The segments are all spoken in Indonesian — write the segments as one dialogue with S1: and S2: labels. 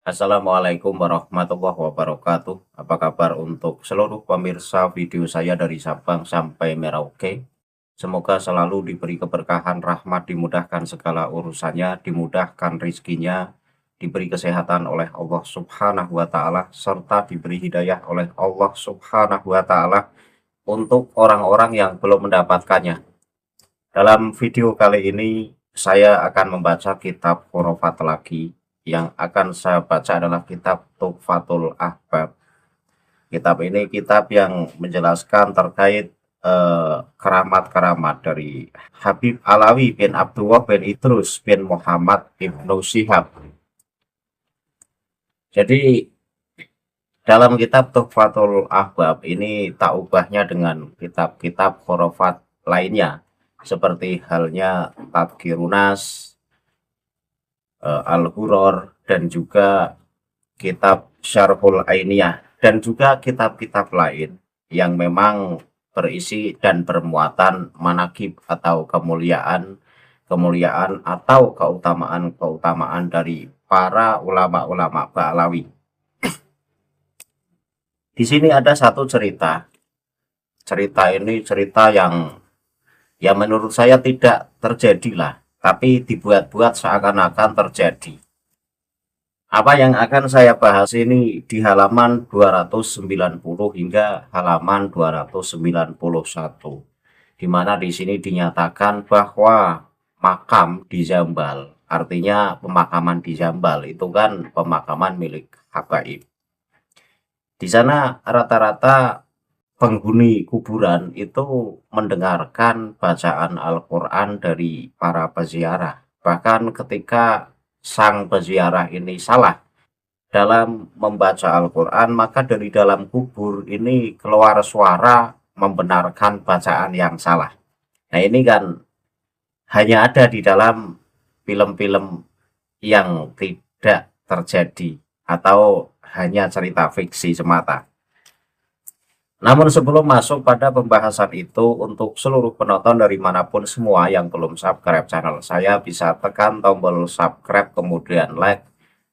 S1: Assalamualaikum warahmatullahi wabarakatuh. Apa kabar untuk seluruh pemirsa video saya dari Sabang sampai Merauke? Semoga selalu diberi keberkahan, rahmat, dimudahkan segala urusannya, dimudahkan rizkinya, diberi kesehatan oleh Allah Subhanahu wa Ta'ala, serta diberi hidayah oleh Allah Subhanahu wa Ta'ala untuk orang-orang yang belum mendapatkannya. Dalam video kali ini, saya akan membaca kitab Khurafat lagi. Yang akan saya baca adalah kitab Tuhfatul Ahbab. Kitab ini kitab yang menjelaskan terkait keramat-keramat dari Habib Alawi bin Abdullah bin Idrus bin Muhammad Ibnu Syihab. Jadi dalam kitab Tuhfatul Ahbab ini tak ubahnya dengan kitab-kitab khurafat lainnya, seperti halnya Tadkirunas, Al-Huror, dan juga kitab Syarhul Ainiyah, dan juga kitab-kitab lain yang memang berisi dan bermuatan manakib atau kemuliaan atau keutamaan dari para ulama-ulama Ba'alawi. Di sini ada satu cerita. Cerita ini cerita yang menurut saya tidak terjadi lah, tapi dibuat-buat seakan-akan terjadi. Apa yang akan saya bahas ini di halaman 290 hingga halaman 291, di mana di sini dinyatakan bahwa makam di Jambal, artinya pemakaman di Jambal itu kan pemakaman milik habaib. Di sana rata-rata penghuni kuburan itu mendengarkan bacaan Al-Quran dari para peziarah. Bahkan ketika sang peziarah ini salah dalam membaca Al-Quran, maka dari dalam kubur ini keluar suara membenarkan bacaan yang salah. Nah, ini kan hanya ada di dalam film-film yang tidak terjadi atau hanya cerita fiksi semata. Namun sebelum masuk pada pembahasan itu, untuk seluruh penonton dari manapun semua yang belum subscribe channel saya, bisa tekan tombol subscribe, kemudian like,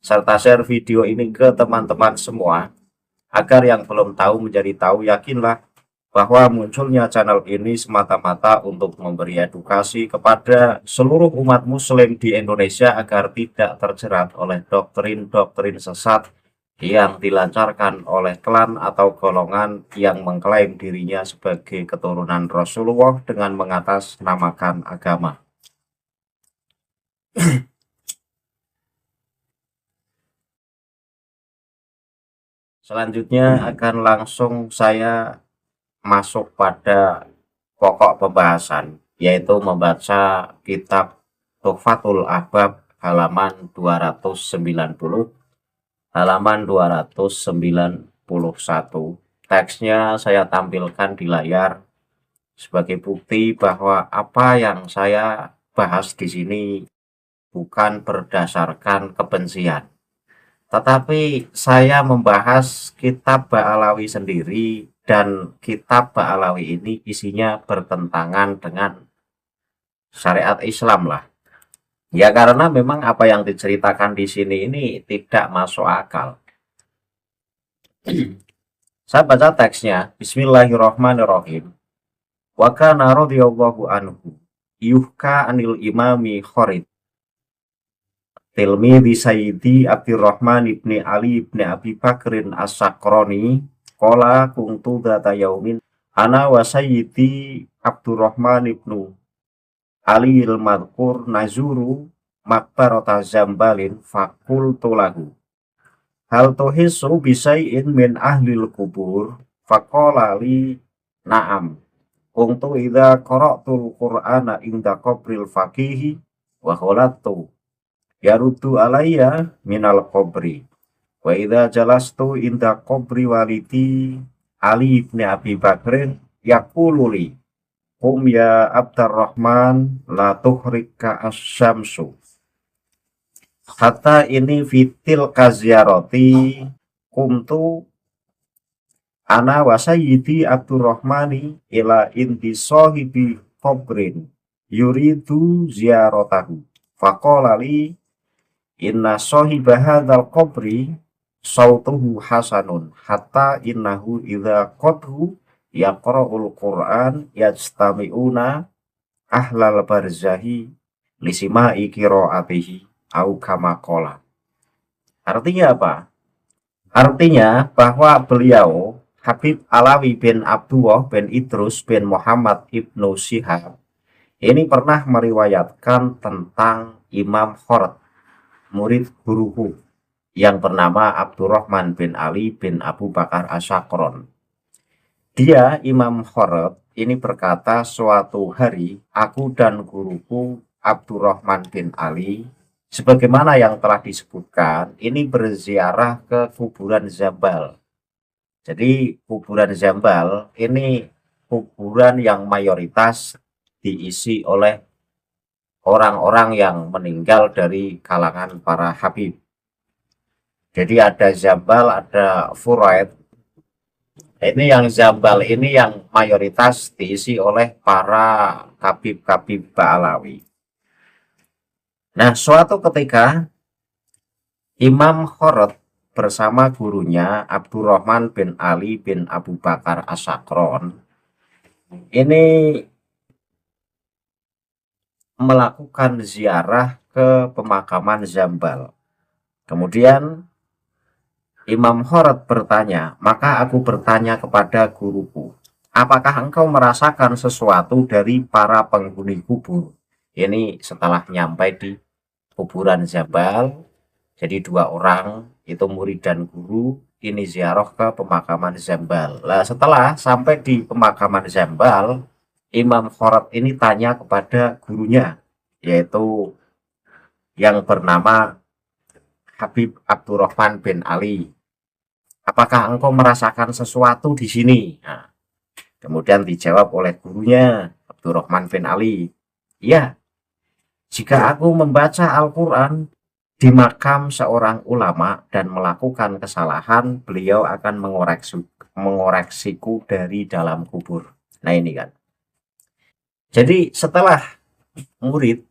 S1: serta share video ini ke teman-teman semua, agar yang belum tahu menjadi tahu. Yakinlah bahwa munculnya channel ini semata-mata untuk memberi edukasi kepada seluruh umat muslim di Indonesia agar tidak terjerat oleh doktrin-doktrin sesat yang dilancarkan oleh klan atau golongan yang mengklaim dirinya sebagai keturunan Rasulullah dengan mengatasnamakan agama. Selanjutnya akan langsung saya masuk pada pokok pembahasan, yaitu membaca kitab Tuhfatul Ahbab halaman 290, halaman 291. Teksnya saya tampilkan di layar sebagai bukti bahwa apa yang saya bahas di sini bukan berdasarkan kebencian, tetapi saya membahas kitab Ba'alawi sendiri, dan kitab Ba'alawi ini isinya bertentangan dengan syariat Islam lah. Ya, karena memang apa yang diceritakan di sini ini tidak masuk akal. Saya baca teksnya. Bismillahirrahmanirrahim. Wa kana radhiyallahu anhu yuhka anil imami Khalid tilmidhi Sayyidi Abdurrahman ibni Ali ibni Abi Bakrin As-Sakroni qala kuntu dzata yaumin ana wa Sayyidi Abdurrahman ibnu Ali al-Madhkur nazuru makbarata Zambalin fakultu lahu hal tuhissu bisai'in min ahlil kubur faqala li na'am kuntu idza qara'tul qur'ana inda qabril faqihi wa khalatu yaruddu alayya minal qabri wa idza jalastu inda qabri walidi Ali ibn Abi Bakrin yaqulu li qum ya Abdurrahman la tuhrika asyamsu hatta ini fitil kaziaroti kumtu ana wa sayyidi Abdurrahmani ila inti sahibi qabrin yuridu ziaratahu faqala li Inna sahiba hadzal qabri sautuhu hasanun hatta innahu idza qadhu yaqra'ul Qur'an yajtami'una ahlal barzahi lisima'i qira'atihi au kama qala. Artinya apa? Artinya bahwa beliau Habib Alawi bin Abdullah bin Idrus bin Muhammad ibnu Syihab ini pernah meriwayatkan tentang Imam Khorad, murid guruku yang bernama Abdurrahman bin Ali bin Abu Bakar Asyakron. Dia, Imam Khorad, ini berkata, suatu hari aku dan guruku Abdurrahman bin Ali, sebagaimana yang telah disebutkan, ini berziarah ke kuburan Zambal. Jadi kuburan Zambal ini kuburan yang mayoritas diisi oleh orang-orang yang meninggal dari kalangan para habib. Jadi ada Zambal, ada Furaid. Ini yang Zambal ini yang mayoritas diisi oleh para habib-habib Ba'alawi. Nah, suatu ketika Imam Khorad bersama gurunya Abdurrahman bin Ali bin Abu Bakar Asyakron ini melakukan ziarah ke pemakaman Zambal. Kemudian Imam Khorad bertanya, maka aku bertanya kepada guruku, apakah engkau merasakan sesuatu dari para penghuni kubur? Ini setelah nyampe di kuburan Zambal, jadi dua orang, itu murid dan guru, ini ziarah ke pemakaman Zambal. Nah, setelah sampai di pemakaman Zambal, Imam Khorad ini tanya kepada gurunya, yaitu yang bernama Habib Abdurrahman bin Ali. Apakah engkau merasakan sesuatu di sini? Nah, kemudian dijawab oleh gurunya Abdurrahman bin Ali, ya, jika aku membaca Al-Quran di makam seorang ulama dan melakukan kesalahan, beliau akan mengoreksiku dari dalam kubur. Nah ini kan. Jadi setelah murid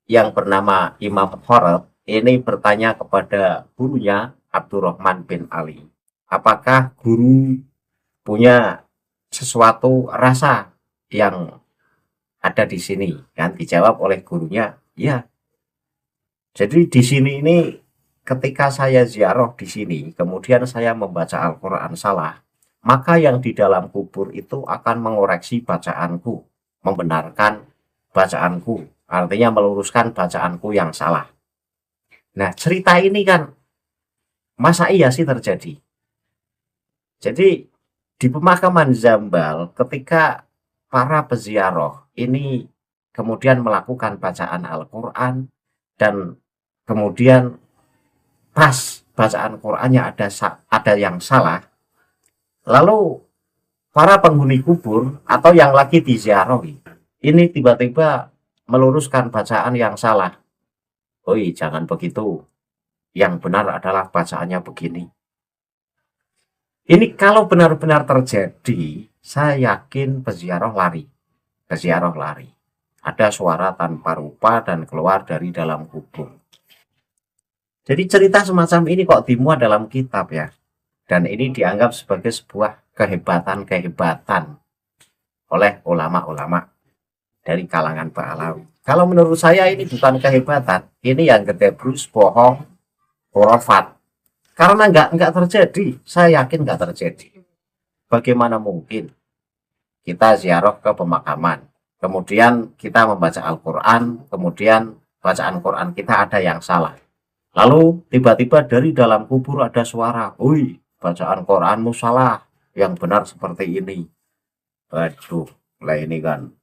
S1: yang bernama Imam Khorad ini bertanya kepada gurunya Abdurrahman bin Ali, apakah guru punya sesuatu rasa yang ada di sini? Kan dijawab oleh gurunya, ya. Jadi di sini ini ketika saya ziarah di sini, kemudian saya membaca Al-Quran salah, maka yang di dalam kubur itu akan mengoreksi bacaanku, membenarkan bacaanku, artinya meluruskan bacaanku yang salah. Nah, cerita ini kan masa iya sih terjadi? Jadi di pemakaman Zambal ketika para peziarah ini kemudian melakukan bacaan Al-Quran dan kemudian pas bacaan Qurannya ada yang salah, lalu para penghuni kubur atau yang lagi diziarahi ini tiba-tiba meluruskan bacaan yang salah. Oi, jangan begitu. Yang benar adalah bacaannya begini. Ini kalau benar-benar terjadi, saya yakin peziarah lari. Peziarah lari. Ada suara tanpa rupa dan keluar dari dalam kubur. Jadi cerita semacam ini kok dimuat dalam kitab ya. Dan ini dianggap sebagai sebuah kehebatan-kehebatan oleh ulama-ulama dari kalangan Ba'alawi. Kalau menurut saya ini bukan kehebatan, ini yang gedebrus, bohong, khurafat. Karena nggak terjadi, saya yakin nggak terjadi. Bagaimana mungkin kita ziarah ke pemakaman, kemudian kita membaca Al-Quran, kemudian bacaan Quran kita ada yang salah. Lalu tiba-tiba dari dalam kubur ada suara, "Woi, bacaan Quranmu salah, yang benar seperti ini." Waduh, lah ini kan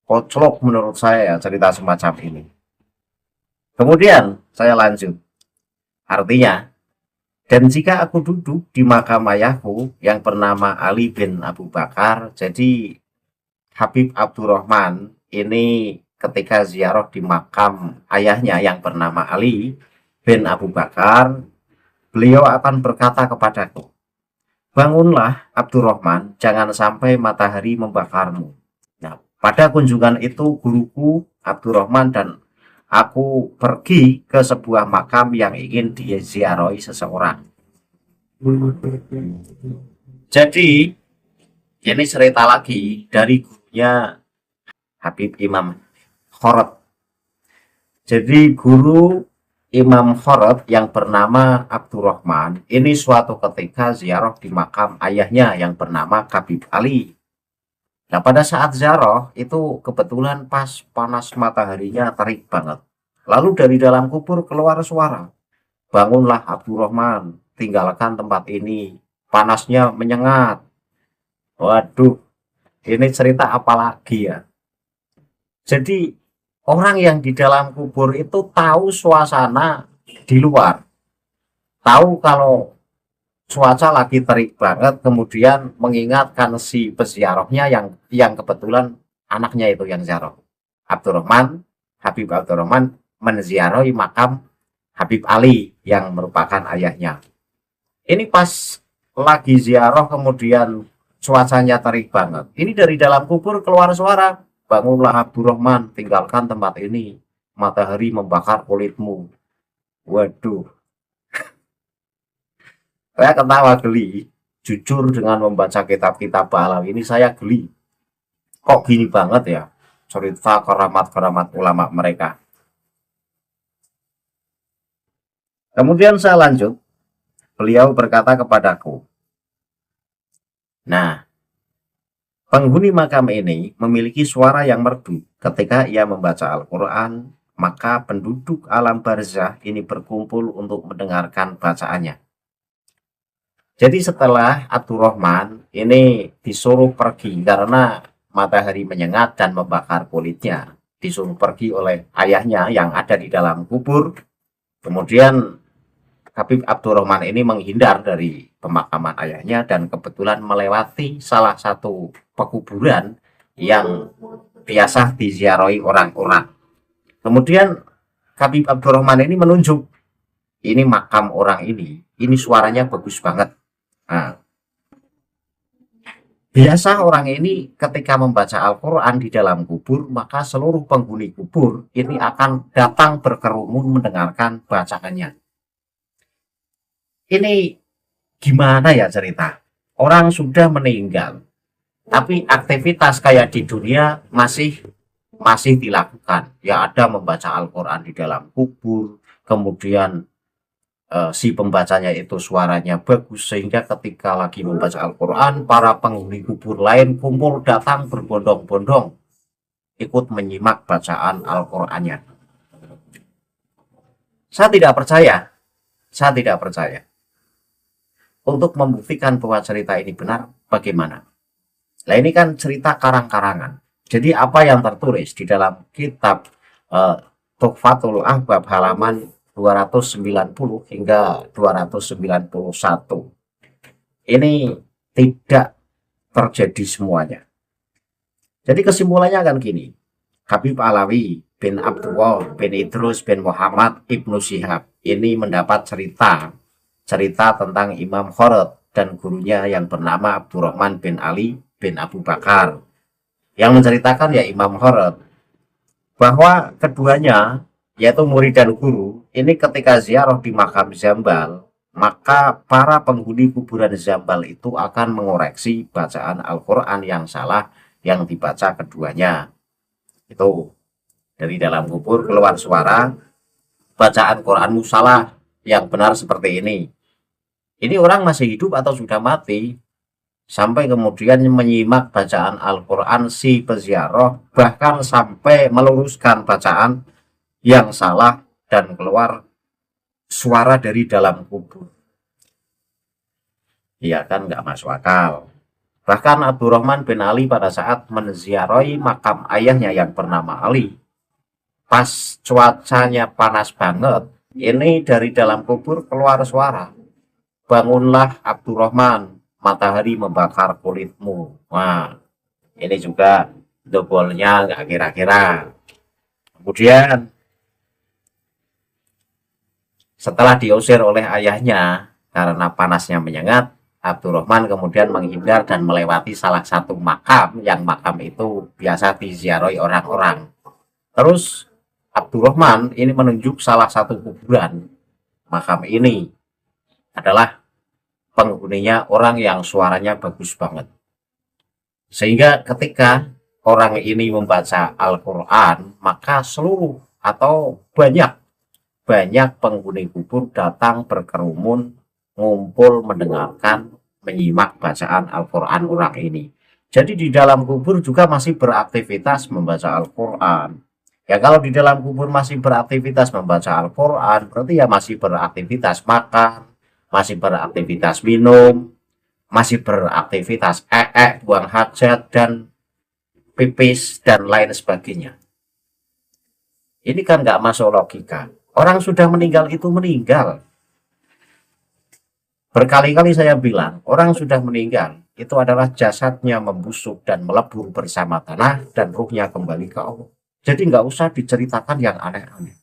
S1: koclok menurut saya ya cerita semacam ini. Kemudian saya lanjut. Artinya, dan jika aku duduk di makam ayahku yang bernama Ali bin Abu Bakar, jadi Habib Abdurrahman ini ketika ziarah di makam ayahnya yang bernama Ali bin Abu Bakar, beliau akan berkata kepadaku, "Bangunlah Abdurrahman, jangan sampai matahari membakarmu." Nah, pada kunjungan itu guruku Abdurrahman dan aku pergi ke sebuah makam yang ingin diziarahi seseorang. Jadi ini cerita lagi dari gurunya Habib Imam Khorod. Jadi guru Imam Khorod yang bernama Abdurrahman ini suatu ketika ziarah di makam ayahnya yang bernama Habib Ali. Nah, pada saat ziarah itu kebetulan pas panas mataharinya terik banget. Lalu dari dalam kubur keluar suara, "Bangunlah Abdurrahman, tinggalkan tempat ini. Panasnya menyengat." Waduh, ini cerita apa lagi ya? Jadi orang yang di dalam kubur itu tahu suasana di luar. Tahu kalau cuaca lagi terik banget, kemudian mengingatkan si peziarahnya yang kebetulan anaknya itu yang ziarah. Abdurrahman, Habib Abdurrahman menziarahi makam Habib Ali yang merupakan ayahnya. Ini pas lagi ziarah kemudian cuacanya terik banget. Ini dari dalam kubur keluar suara, "Bangunlah Abdurrahman, tinggalkan tempat ini. Matahari membakar kulitmu." Waduh, saya ketawa geli. Jujur dengan membaca kitab-kitab ba'alawi ini saya geli. Kok gini banget ya cerita keramat-keramat ulama mereka. Kemudian saya lanjut. Beliau berkata kepadaku, "Nah, penghuni makam ini memiliki suara yang merdu ketika ia membaca Al-Quran, maka penduduk alam barzah ini berkumpul untuk mendengarkan bacaannya." Jadi setelah Abdurrahman ini disuruh pergi karena matahari menyengat dan membakar kulitnya, disuruh pergi oleh ayahnya yang ada di dalam kubur. Kemudian Habib Abdurrahman ini menghindar dari pemakaman ayahnya dan kebetulan melewati salah satu pekuburan yang biasa diziarahi orang-orang. Kemudian Habib Abdurrahman ini menunjuk, "Ini makam orang ini suaranya bagus banget." Nah, biasa orang ini ketika membaca Al-Quran di dalam kubur, maka seluruh penghuni kubur ini akan datang berkerumun mendengarkan bacaannya. Ini gimana ya cerita? Orang sudah meninggal, tapi aktivitas kayak di dunia masih dilakukan. Ya ada membaca Al-Quran di dalam kubur, kemudian si pembacanya itu suaranya bagus sehingga ketika lagi membaca Al-Quran para penghuni kubur lain kumpul datang berbondong-bondong ikut menyimak bacaan Al-Qurannya. Saya tidak percaya. Untuk membuktikan bahwa cerita ini benar, bagaimana? Nah, ini kan cerita karang-karangan. Jadi apa yang tertulis di dalam kitab Tuhfatul Ahbab halaman 290 hingga 291 ini tidak terjadi semuanya. Jadi kesimpulannya kan gini, Habib Alawi bin Abdullah bin Idrus bin Muhammad Ibnu Syihab ini mendapat cerita tentang Imam Khorod dan gurunya yang bernama Abdurrahman bin Ali bin Abu Bakar, yang menceritakan ya Imam Khorod bahwa keduanya yaitu murid dan guru ini ketika ziarah di makam Zambal, maka para penghuni kuburan Zambal itu akan mengoreksi bacaan Al-Quran yang salah yang dibaca keduanya. Itu dari dalam kubur keluar suara, "Bacaan Quranmu salah, yang benar seperti ini." Ini orang masih hidup atau sudah mati? Sampai kemudian menyimak bacaan Al-Quran si peziarah, bahkan sampai meluruskan bacaan yang salah dan keluar suara dari dalam kubur. Iya kan nggak masuk akal. Bahkan Abdurrahman bin Ali pada saat menziarahi makam ayahnya yang bernama Ali, pas cuacanya panas banget, ini dari dalam kubur keluar suara, "Bangunlah Abdurrahman, matahari membakar kulitmu." Wah, ini juga dobolnya nggak kira-kira. Kemudian setelah diusir oleh ayahnya karena panasnya menyengat, Abdurrahman kemudian menghindar dan melewati salah satu makam yang makam itu biasa diziarahi orang-orang. Terus Abdurrahman ini menunjuk salah satu kuburan. Makam ini adalah penghuninya orang yang suaranya bagus banget. Sehingga ketika orang ini membaca Al-Quran, maka seluruh atau banyak penghuni kubur datang berkerumun, ngumpul mendengarkan, menyimak bacaan Al-Quran orang ini. Jadi di dalam kubur juga masih beraktivitas membaca Al-Quran. Ya kalau di dalam kubur masih beraktivitas membaca Al-Quran, berarti ya masih beraktivitas makan, masih beraktivitas minum, masih beraktivitas buang hajat, dan pipis, dan lain sebagainya. Ini kan nggak masuk logika. Orang sudah meninggal itu meninggal. Berkali-kali saya bilang, orang sudah meninggal, itu adalah jasadnya membusuk dan melebur bersama tanah, dan ruhnya kembali ke Allah. Jadi nggak usah diceritakan yang aneh-aneh.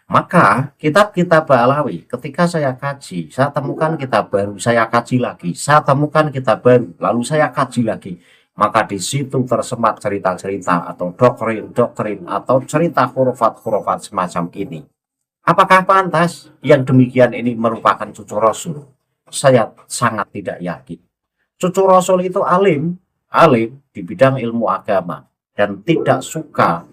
S1: Maka kitab-kitab Ba'alawi ketika saya kaji, saya temukan kitab baru, saya kaji lagi, saya temukan kitab baru, lalu saya kaji lagi. Maka di situ tersemat cerita-cerita atau doktrin atau cerita khurafat-khurafat semacam ini. Apakah pantas yang demikian ini merupakan cucu Rasul? Saya sangat tidak yakin. Cucu Rasul itu alim di bidang ilmu agama dan tidak suka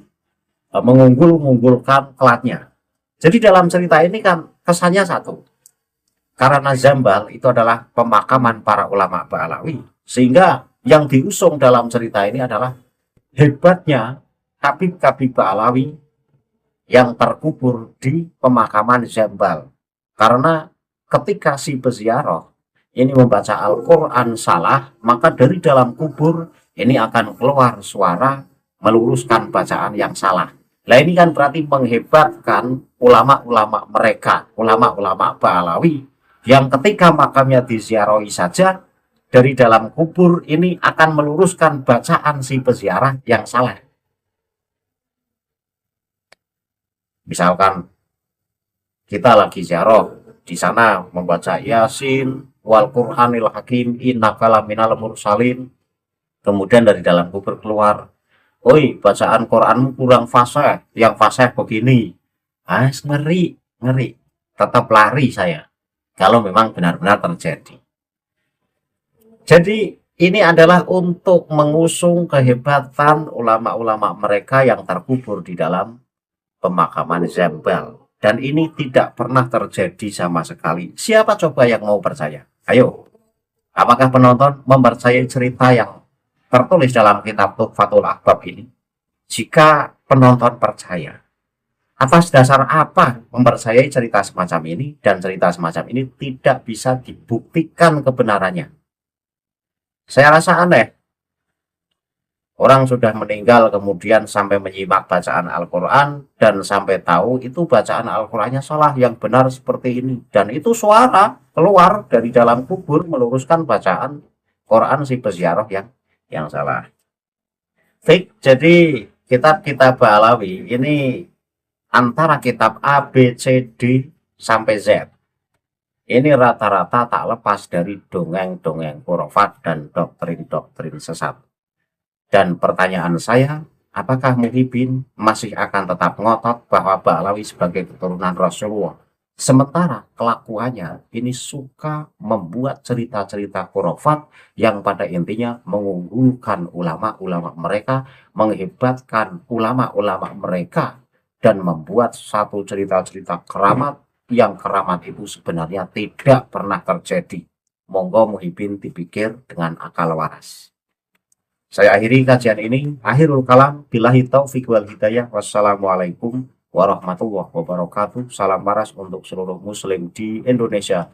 S1: mengunggul-unggulkan kelatnya. Jadi dalam cerita ini kan kesannya satu. Karena Zambal itu adalah pemakaman para ulama Ba'alawi. Sehingga yang diusung dalam cerita ini adalah hebatnya Habib-Habib Ba'alawi yang terkubur di pemakaman Zambal. Karena ketika si peziarah ini membaca Al-Quran salah, maka dari dalam kubur ini akan keluar suara meluruskan bacaan yang salah. Nah ini kan berarti menghebatkan ulama-ulama mereka, ulama-ulama Ba'alawi, yang ketika makamnya diziarahi saja, dari dalam kubur ini akan meluruskan bacaan si peziarah yang salah. Misalkan kita lagi ziarah, di sana membaca Yasin, wal Qur'anil Hakim, innaka laminal mursalin, kemudian dari dalam kubur keluar, oi bacaan Quranmu kurang fasih, yang fasih begini. Ngeri, tetap lari saya kalau memang benar-benar terjadi. Jadi ini adalah untuk mengusung kehebatan ulama-ulama mereka yang terkubur di dalam pemakaman Zambal. Dan ini tidak pernah terjadi sama sekali. Siapa coba yang mau percaya? Ayo, apakah penonton mempercayai cerita yang tertulis dalam kitab Tuhfatul Ahbab ini? Jika penonton percaya, atas dasar apa mempercayai cerita semacam ini, dan cerita semacam ini tidak bisa dibuktikan kebenarannya? Saya rasa aneh. Orang sudah meninggal kemudian sampai menyimak bacaan Al-Quran dan sampai tahu itu bacaan Al-Qurannya salah, yang benar seperti ini. Dan itu suara keluar dari dalam kubur meluruskan bacaan Quran si peziarah yang salah. Baik, jadi kitab-kitab Ba'alawi ini antara kitab A, B, C, D sampai Z. Ini rata-rata tak lepas dari dongeng-dongeng khurafat dan doktrin-doktrin sesat. Dan pertanyaan saya, apakah Muhyiddin masih akan tetap ngotot bahwa Ba'alawi sebagai keturunan Rasulullah? Sementara kelakuannya ini suka membuat cerita-cerita khurafat yang pada intinya mengunggulkan ulama-ulama mereka, menghebatkan ulama-ulama mereka, dan membuat satu cerita-cerita keramat yang keramat itu sebenarnya tidak pernah terjadi. Monggo Muhyiddin dipikir dengan akal waras. Saya akhiri kajian ini. Akhirul kalam, billahi taufiq wal hidayah. Wassalamualaikum warahmatullahi wabarakatuh. Salam waras untuk seluruh muslim di Indonesia